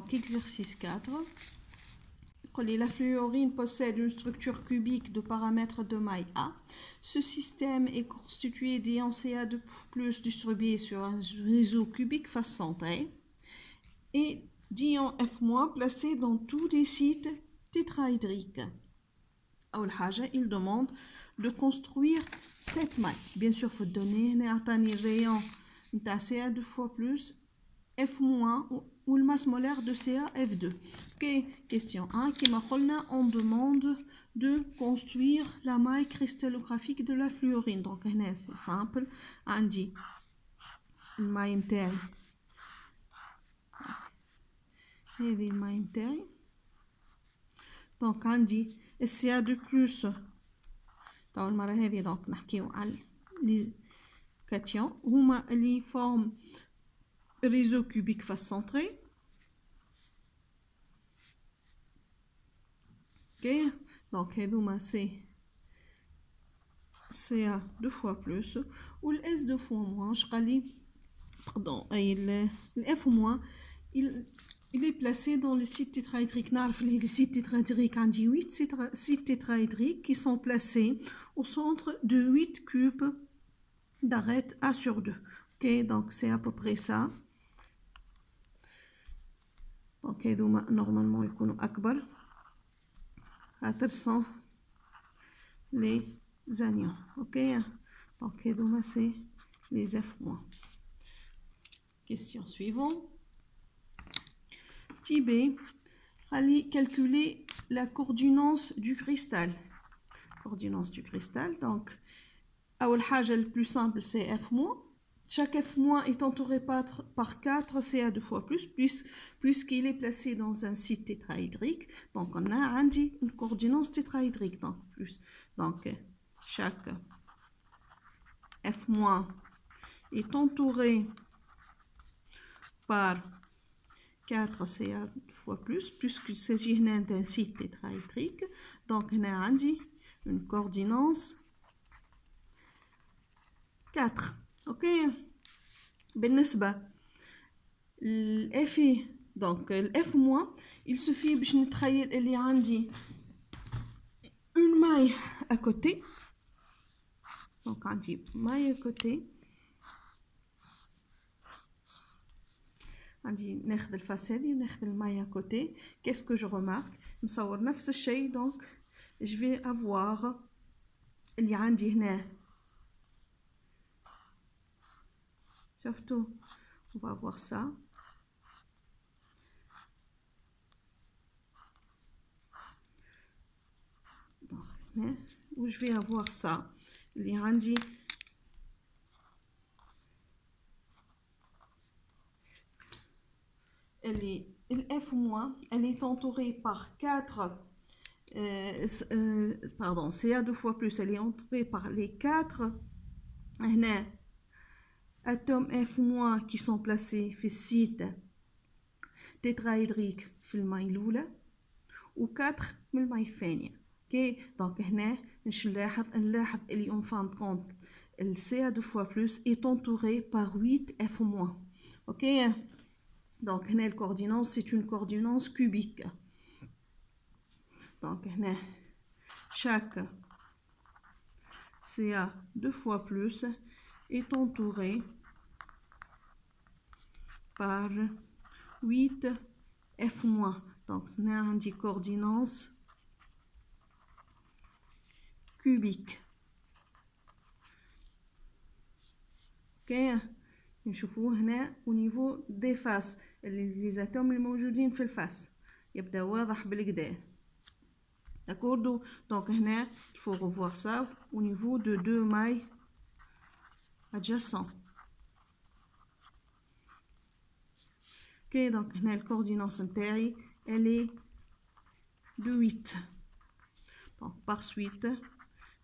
Donc, exercice 4. La fluorine possède une structure cubique de paramètres de maille A. Ce système est constitué d'ions Ca2+ distribués sur un réseau cubique face centrée et d'ions F- placés dans tous les sites tétraédriques. Il demande de construire cette maille. Bien sûr, il faut donner un rayon de Ca2 fois plus F- ou le masse molaire de Ca F2. Okay. Question 1. On demande de construire la maille cristallographique de la fluorine. Donc, c'est simple. On dit la maille متاعي. هذه الماء متاعي. Donc, on dit Ca2+. طبعا المرة هذه donc نحكيو على les cations هما اللي forment réseau cubique face centrée. Ok, donc هذوما c'est Ca 2 fois plus ou le S 2 fois moins. Je قال pardon, le F moins il est placé dans le site tétraédrique. Les sites tétraédriques, on dit 8 sites tétraédriques qui sont placés au centre de 8 cubes d'arête A sur 2. Ok, donc c'est à peu près ça. Donc normalement يكونوا أكبر. هاتر sont les anions. Ok, donc c'est les F-. Question suivante. Petit B, allez calculer la coordinance du cristal. Coordinance du cristal. Donc, le plus simple, c'est F-. Chaque F- est entouré par 4 Ca2 fois plus, puisqu'il est placé dans un site tétraédrique. Donc, on a une coordinance tétraédrique. Donc, plus. Donc, chaque F- est entouré par 4 Ca2 fois plus, puisqu'il s'agit d'un site tétraédrique. Donc, on a une coordinance 4. Ok. بالنسبة الF donc الF moins il suffit باش نتخيل اللي عندي une maille à côté. Donc عندي maille à côté. عندي ناخذ الفاس هذه وناخذ الماille à côté. Qu'est-ce que je remarque؟ نصور نفس الشيء. donc je vais avoir اللي عندي هنا. شفتوا؟ on va voir ça. Donc, où je vais avoir ça. اللي عندي F-, elle est entourée par 4 pardon, Ca2 fois plus, elle est entourée par les 4 atomes F- qui sont placés في السيت tétraédrique في الماء الأولى و 4 من الماء الثانية. اوكي دونك هنا نلاحظ اللي en fin de compte le Ca2 fois plus est entouré par 8 F-. ok donc هنا la coordinance c'est une coordinance cubique. donc هنا chaque Ca2 fois plus est entouré par 8 F-. donc c'est une coordinance cubique. ok نشوفوه هنا au niveau des faces les atomes الموجودين في الفاس يبدا واضح بالكدا. d'accord donc هنا il faut revoir ça au niveau de deux mailles adjacentes. ok donc هنا la coordinance نتاعي elle est de 8. donc par suite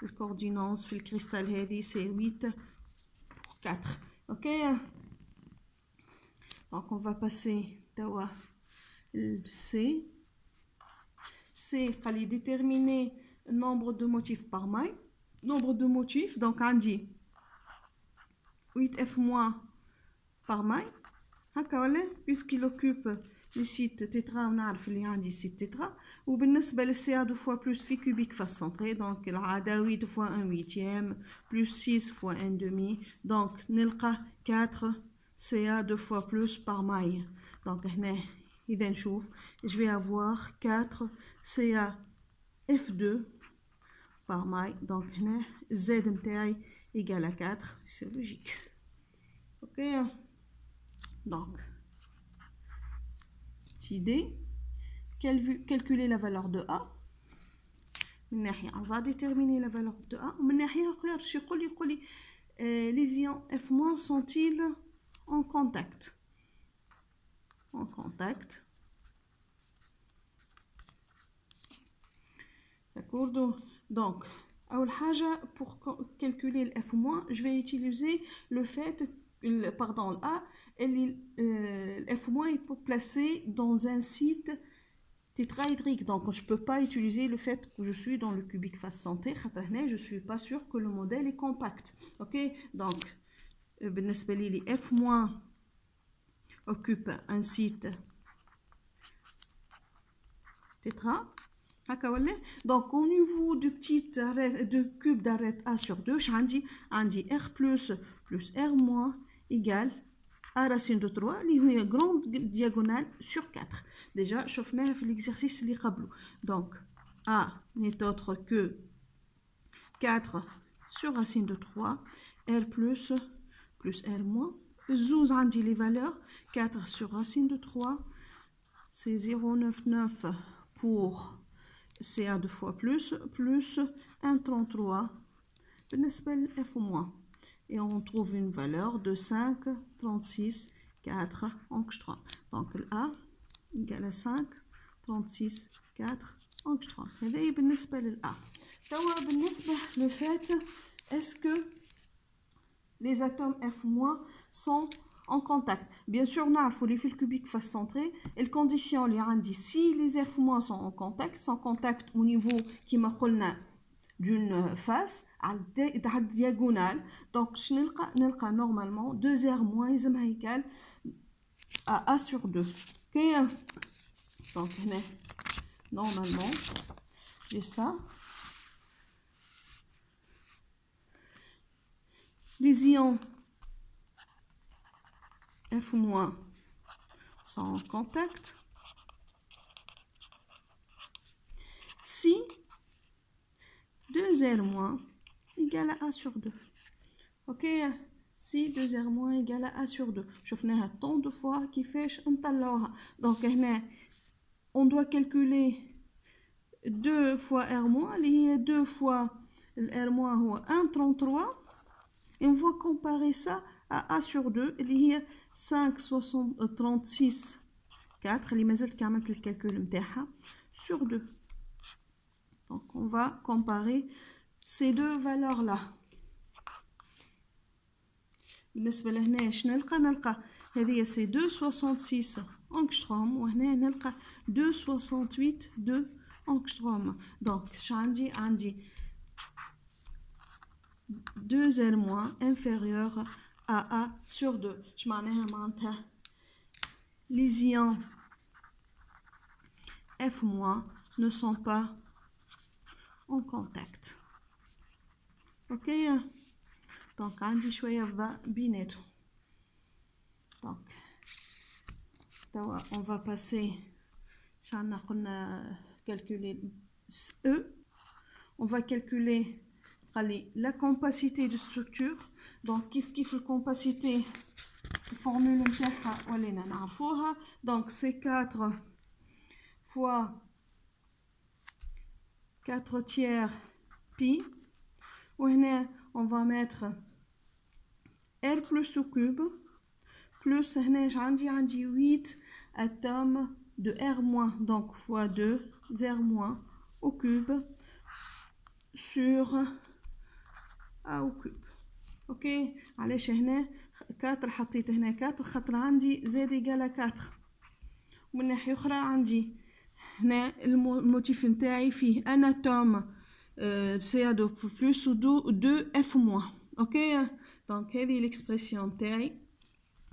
la coordinance في الكريستال هذه c'est 8 pour 4. ok donc on va passer توا C. C قال déterminer le nombre de motifs par maille. Nombre de motifs donc on dit 8 F- par maille. هكا ولا puisqu'il occupe لي سيت تيترا ونعرف اللي عندي سيت تيترا. وبالنسبه للسي ا دو فوا بلس في كوبيك فاس سنتري دونك العداوي دو فوا 1 ويتيام بلس 6 فوا 1 دومي دونك نلقى 4 سي ا دو فوا بلس بار ماي. دونك هنا اذا نشوف جو في افوار 4 سي ا اف 2 بار ماي. دونك هنا الزاد نتاعي ايكال 4 سي لوجيك. اوكي donc idée calculer la valeur de A. On va déterminer la valeur de A. Les ions F- sont-ils en contact? En contact. D'accord. Donc, pour calculer le F-, je vais utiliser le fait pardon, A, le F- est placé dans un site tétraédrique. Donc, je ne peux pas utiliser le fait que je suis dans le cubique face santé. Je ne suis pas sûr que le modèle est compact. Ok, donc, les F- occupe un site tétra. Donc, au niveau du petit cube d'arête A sur 2, j'ai R plus R- égale A racine de 3, qui est une grande diagonale sur 4. Déjà, je vais faire l'exercice. Donc, A n'est autre que 4 sur racine de 3, R plus R-. Zouz عندي les valeurs. 4 sur racine de 3, c'est 0,99 pour CA 2 fois plus 1,33 بالنسبة F-. Et on trouve une valeur de 5,36,4 angstrom. Donc A égale à 5,36,4 angstrom. هذا بالنسبة للA. توا بالنسبة le fait est-ce que les atomes F- sont en contact. Bien sûr, il faut les fils cubiques face centrée. Et les conditions, si les F- sont en contact au niveau qui m'a d'une face à diagonale. Donc, je n'ai normalement 2 R- égale à A sur 2. Okay? Donc, normalement, j'ai ça. Les ions F- sont en contact si 2 R- égale à A sur 2. Ok, si 2 R- égale à A sur 2. Je fais tant de fois qui fait donc on doit calculer 2 fois R-, il y a 2 fois le R- 1,33. Et on va comparer ça à A sur 2, il y a 5,36,4, اللي ما زلت كعملت الكالكول نتاعها sur 2. Donc on va comparer ces deux valeurs là. بالنسبة لهنا اش نلقى هذه سي 2,66 angstrom وهنا نلقى 2,68 angstrom. Donc عندي 2 R- inférieur à A sur 2. Je معناها les ions F- ne sont pas en contact. Ok, donc عندي شوية بيناتهم. Donc on va passer calculer E. On va calculer la compacité de structure. Donc كيف الcompacité formule نتاعها ولينا نعرفوها. Donc c'est 4 fois 4 tiers pi. وهنا on va mettre R plus au cube plus هنا عندي 8 atomes de R-, donc fois 2 R- au cube sur A au cube. ok, علاش هنا 4 حطيت هنا 4 خاطر عندي Z égale 4. ومن ناحية أخرى عندي هنا الموتيف نتاعي فيه ان اتوم CA2 plus ou 2 F-. ok, donc هذه l'expression نتاعي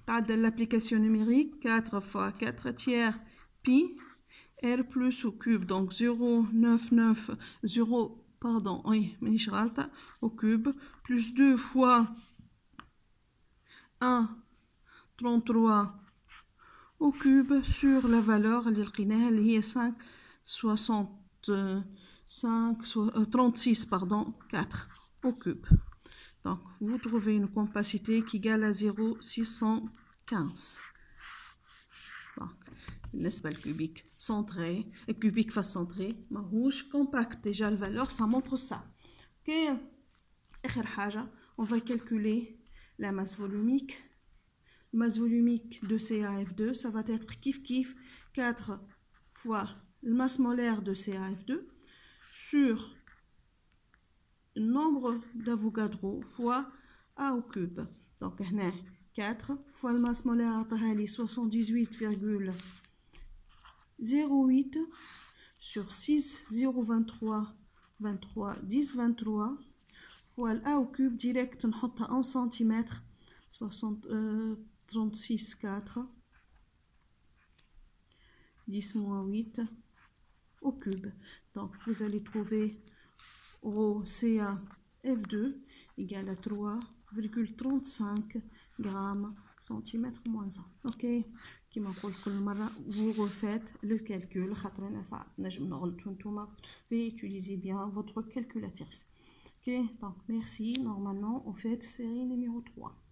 l'application numérique, 4 fois 4 tiers pi r plus au cube, donc 0,99 pardon, oui, au cube, plus 2 fois 1,33 au cube sur la valeur اللي لقيناها اللي هي 36 pardon 4 au cube. Donc vous trouvez une compacité qui égale à 0,615. Donc بالنسبة cubique centré, cubique face centrée, rouge compact, déjà la valeur ça montre ça. Ok, آخر حاجة on va calculer la masse volumique. Masse volumique de CaF2, ça va être kif 4 fois la masse molaire de CaF2 sur le nombre d'Avogadro fois A au cube. Donc, 4 fois la masse molaire à 78,08 sur 6, 0,23, 23, 10, 23 fois A au cube direct, on en centimètres, 36,4 10 moins 8 au cube. Donc vous allez trouver rho CaF2 égale à 3,35 grammes centimètre moins 1. Ok, qui m'appelle كل مرة vous refaites le calcul. Utilisez bien votre calculatrice. Ok, donc merci. Normalement on fait série numéro 3.